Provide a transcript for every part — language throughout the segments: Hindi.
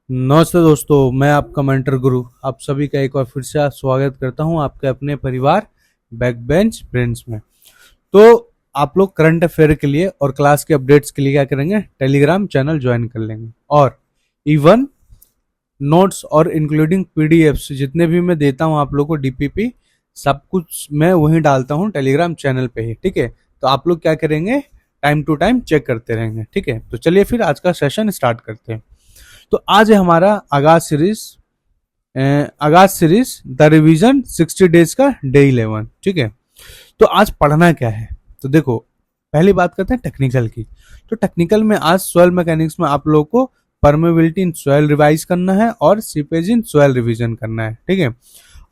नमस्ते दोस्तों, मैं आपका मेंटर गुरु आप सभी का एक बार फिर से स्वागत करता हूं आपके अपने परिवार बैक बेंच फ्रेंड्स में। तो आप लोग करंट अफेयर के लिए और क्लास के अपडेट्स के लिए क्या करेंगे, टेलीग्राम चैनल ज्वाइन कर लेंगे। और इवन नोट्स और इंक्लूडिंग पीडीएफ्स जितने भी मैं देता हूं आप लोग को, डीपीपी, सब कुछ मैं वहीं डालता हूं टेलीग्राम चैनल पे ही। ठीक है, तो आप लोग क्या करेंगे, टाइम टू टाइम चेक करते रहेंगे। ठीक है, तो चलिए फिर आज का सेशन स्टार्ट करते हैं। तो आज है हमारा आगाज सीरीज द रिवीजन 60 डेज का डे 11। ठीक है, तो आज पढ़ना क्या है, तो देखो पहली बात करते हैं टेक्निकल की। तो टेक्निकल में आज सॉइल मैकेनिक्स में आप लोगों को परमेबिलिटी इन सॉइल रिवाइज करना है और सीपेज इन सॉइल रिवीजन करना है। ठीक है,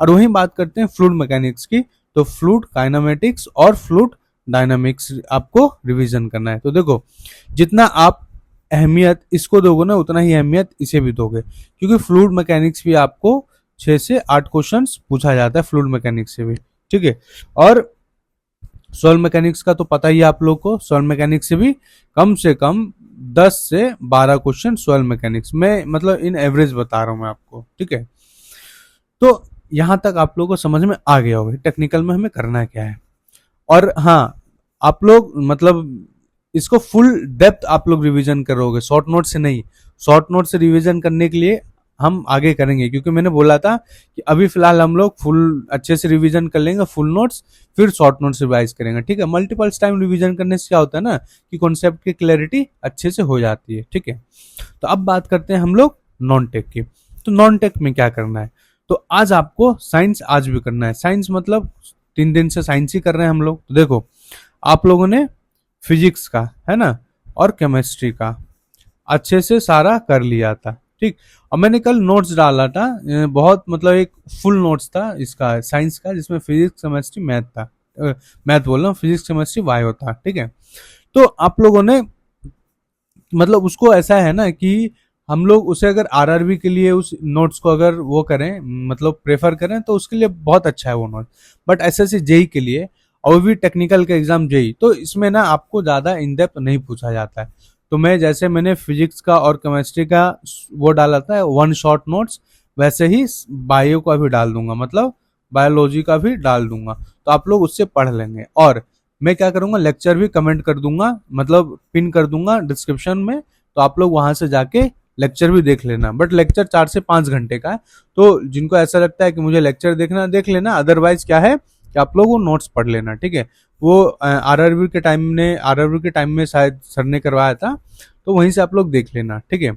और वहीं बात करते हैं फ्लूइड मैकेनिक्स की। तो फ्लूइड काइनेमेटिक्स और फ्लूइड डायनामिक्स आपको रिवीजन करना है। तो देखो जितना आप अहमियत इसको दोगे ना, उतना ही अहमियत इसे भी दोगे, क्योंकि फ्लूइड मैकेनिक्स भी आपको 6 से 8 क्वेश्चंस पूछा जाता है फ्लूइड मैकेनिक्स से भी। ठीक है, और सॉइल मैकेनिक्स का तो पता ही है आप लोग को, सॉइल मैकेनिक्स से कम 10 से 12 क्वेश्चन सॉइल मैकेनिक्स में, मतलब इन एवरेज बता रहा हूं मैं आपको। ठीक है, तो यहां तक आप लोगों को समझ में आ गया होगा टेक्निकल में हमें करना क्या है। और हाँ, आप लोग मतलब इसको फुल डेप्थ आप लोग रिवीजन करोगे, शॉर्ट नोट से नहीं। शॉर्ट नोट से रिवीजन करने के लिए हम आगे करेंगे, क्योंकि मैंने बोला था कि अभी फिलहाल हम लोग फुल अच्छे से रिवीजन कर लेंगे, फुल नोट्स, फिर शॉर्ट नोट्स रिवाइज करेंगे। ठीक है, मल्टीपल टाइम रिवीजन करने से क्या होता है ना कि कॉन्सेप्ट की क्लैरिटी अच्छे से हो जाती है। ठीक है, तो अब बात करते हैं हम लोग नॉन टेक की। तो नॉन टेक में क्या करना है, तो आज आपको साइंस आज भी करना है। साइंस मतलब 3 दिन से साइंस ही कर रहे हैं हम लोग। तो देखो आप लोगों ने फिजिक्स का है ना और केमिस्ट्री का अच्छे से सारा कर लिया था। ठीक, और मैंने कल नोट्स डाला था, बहुत मतलब एक फुल नोट्स था इसका साइंस का, जिसमें फिजिक्स केमिस्ट्री मैथ था। मैथ बोल रहा हूँ, फिजिक्स केमिस्ट्री बायो था। ठीक है, तो आप लोगों ने मतलब उसको ऐसा है ना कि हम लोग उसे अगर आरआरबी के लिए उस नोट्स को अगर वो करें, मतलब प्रेफर करें, तो उसके लिए बहुत अच्छा है वो नोट। बट एसएससी जेई के लिए और भी टेक्निकल का एग्जाम जेई, तो इसमें ना आपको ज्यादा इन डेप्थ नहीं पूछा जाता है। तो मैं जैसे मैंने फिजिक्स का और केमिस्ट्री का वो डाला था वन शॉट नोट्स, वैसे ही बायो का भी डाल दूंगा, मतलब बायोलॉजी का भी डाल दूंगा। तो आप लोग उससे पढ़ लेंगे। और मैं क्या करूंगा, लेक्चर भी कमेंट कर दूंगा, मतलब पिन कर दूंगा डिस्क्रिप्शन में, तो आप लोग वहां से जाके लेक्चर भी देख लेना। बट लेक्चर 4 से 5 घंटे का है, तो जिनको ऐसा लगता है कि मुझे लेक्चर देखना देख लेना, अदरवाइज क्या है कि आप लोग वो नोट्स पढ़ लेना। ठीक है, वो आरआरबी के टाइम में शायद सर ने करवाया था, तो वहीं से आप लोग देख लेना। ठीक है,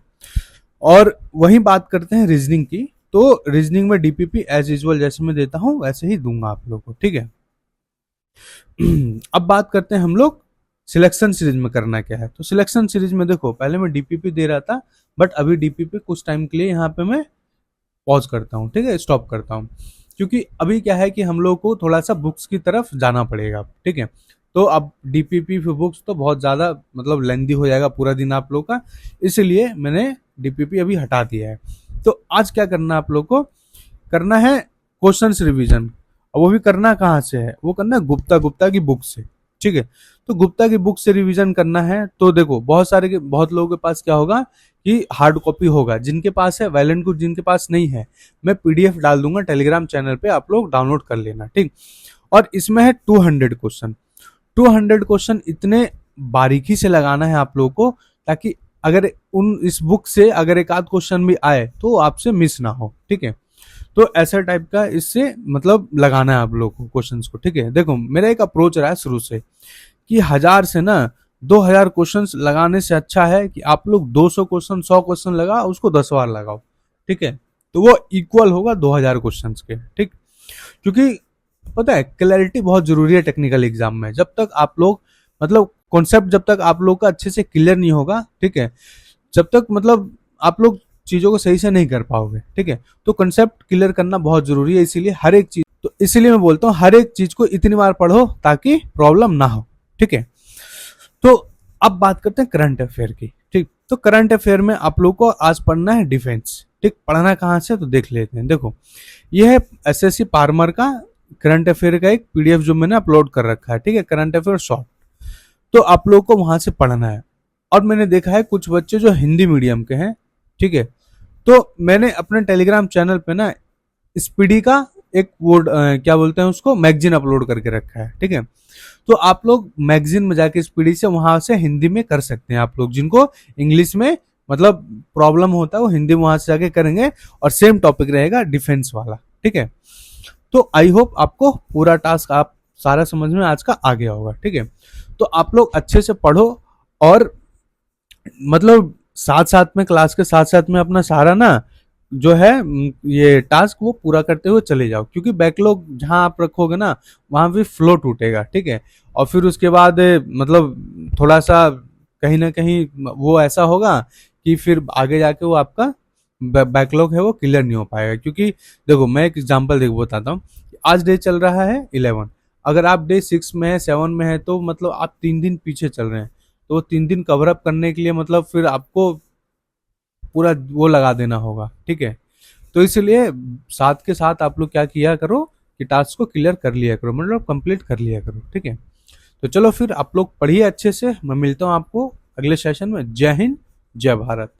और वहीं बात करते हैं रीजनिंग की। तो रीजनिंग में डीपीपी एज यूजुअल जैसे मैं देता हूँ वैसे ही दूंगा आप लोग को। ठीक है, अब बात करते हैं हम लोग सिलेक्शन सीरीज में करना क्या है। तो सिलेक्शन सीरीज में देखो पहले मैं डीपीपी दे रहा था, बट अभी डीपीपी कुछ टाइम के लिए यहाँ पे मैं पॉज करता हूँ। ठीक है, स्टॉप करता हूँ, क्योंकि अभी क्या है कि हम लोग को थोड़ा सा बुक्स की तरफ जाना पड़ेगा। ठीक है, तो अब डीपीपी बुक्स तो बहुत ज्यादा मतलब लेंदी हो जाएगा पूरा दिन आप लोग का, इसलिए मैंने डीपीपी अभी हटा दिया है। तो आज क्या करना है आप लोग को, करना है क्वेश्चंस रिवीजन। और वो भी करना कहाँ से है, वो करना है गुप्ता की बुक से। ठीक है, तो गुप्ता की बुक से रिवीजन करना है। तो देखो बहुत लोगों के पास क्या होगा कि हार्ड कॉपी होगा, जिनके पास है वैलेंट कुछ, जिनके पास नहीं है मैं पीडीएफ डाल दूंगा टेलीग्राम चैनल पे, आप लोग डाउनलोड कर लेना। ठीक, और इसमें है 200 क्वेश्चन। 200 क्वेश्चन इतने बारीकी से लगाना है आप लोगों को, ताकि अगर इस बुक से अगर एक आध क्वेश्चन भी आए तो आपसे मिस ना हो। ठीक है, तो ऐसा टाइप का इससे मतलब लगाना है आप लोग को क्वेश्चंस को। ठीक है, देखो मेरा एक अप्रोच रहा है शुरू से कि 1000 से ना 2000 क्वेश्चंस लगाने से अच्छा है कि आप लोग 200 क्वेश्चन 100 क्वेश्चन लगा उसको 10 बार लगाओ। ठीक है, तो वो इक्वल होगा 2000 क्वेश्चन के। ठीक, क्योंकि पता है क्लैरिटी बहुत जरूरी है टेक्निकल एग्जाम में। जब तक आप लोग मतलब कॉन्सेप्ट जब तक आप लोग का अच्छे से क्लियर नहीं होगा, ठीक है, जब तक मतलब आप लोग चीजों को सही से नहीं कर पाओगे। ठीक है, तो कंसेप्ट क्लियर करना बहुत जरूरी है, इसीलिए हर एक चीज, तो इसीलिए मैं बोलता हूँ हर एक चीज को इतनी बार पढ़ो ताकि प्रॉब्लम ना हो। ठीक है, तो अब बात करते हैं करंट अफेयर की। ठीक, तो करंट अफेयर में आप लोग को आज पढ़ना है डिफेंस। ठीक, पढ़ना कहाँ से तो देख लेते हैं। देखो ये है एसएससी पार्मर का करंट अफेयर का एक पीडीएफ जो मैंने अपलोड कर रखा है। ठीक है, करंट अफेयर शॉर्ट, तो आप लोग को वहां से पढ़ना है। और मैंने देखा है कुछ बच्चे जो हिंदी मीडियम के हैं, ठीक है, तो मैंने अपने टेलीग्राम चैनल पे ना स्पीडी का एक वो क्या बोलते हैं उसको, मैगजीन अपलोड करके रखा है, ठीक है। तो आप लोग मैगजीन में जाके स्पीडी से वहां से हिंदी में कर सकते हैं। आप लोग जिनको इंग्लिश में मतलब प्रॉब्लम होता है वो हिंदी में वहां से जाके करेंगे, और सेम टॉपिक रहेगा डिफेंस वाला, ठीक है। तो आई होप आपको पूरा टास्क आप सारा समझ में आज का आ गया होगा, ठीक है। तो आप लोग अच्छे से पढ़ो, और मतलब साथ साथ में क्लास के साथ साथ में अपना सारा ना जो है ये टास्क वो पूरा करते हुए चले जाओ, क्योंकि बैकलॉग जहां आप रखोगे ना वहां भी फ्लो टूटेगा, ठीक है। और फिर उसके बाद मतलब थोड़ा सा कहीं ना कहीं वो ऐसा होगा कि फिर आगे जाके वो आपका बैकलॉग है वो क्लियर नहीं हो पाएगा। क्योंकि देखो मैं एक एग्जांपल देखो बताता हूँ, आज डे चल रहा है 11, अगर आप डे 6 में है 7 में है तो मतलब आप 3 दिन पीछे चल रहे हैं। तो वो 3 दिन कवर अप करने के लिए मतलब फिर आपको पूरा वो लगा देना होगा, ठीक है। तो इसलिए साथ के साथ आप लोग क्या किया करो कि टास्क को क्लियर कर लिया करो, मतलब कंप्लीट कर लिया करो, ठीक है। तो चलो फिर आप लोग पढ़िए अच्छे से, मैं मिलता हूँ आपको अगले सेशन में। जय हिंद, जय भारत।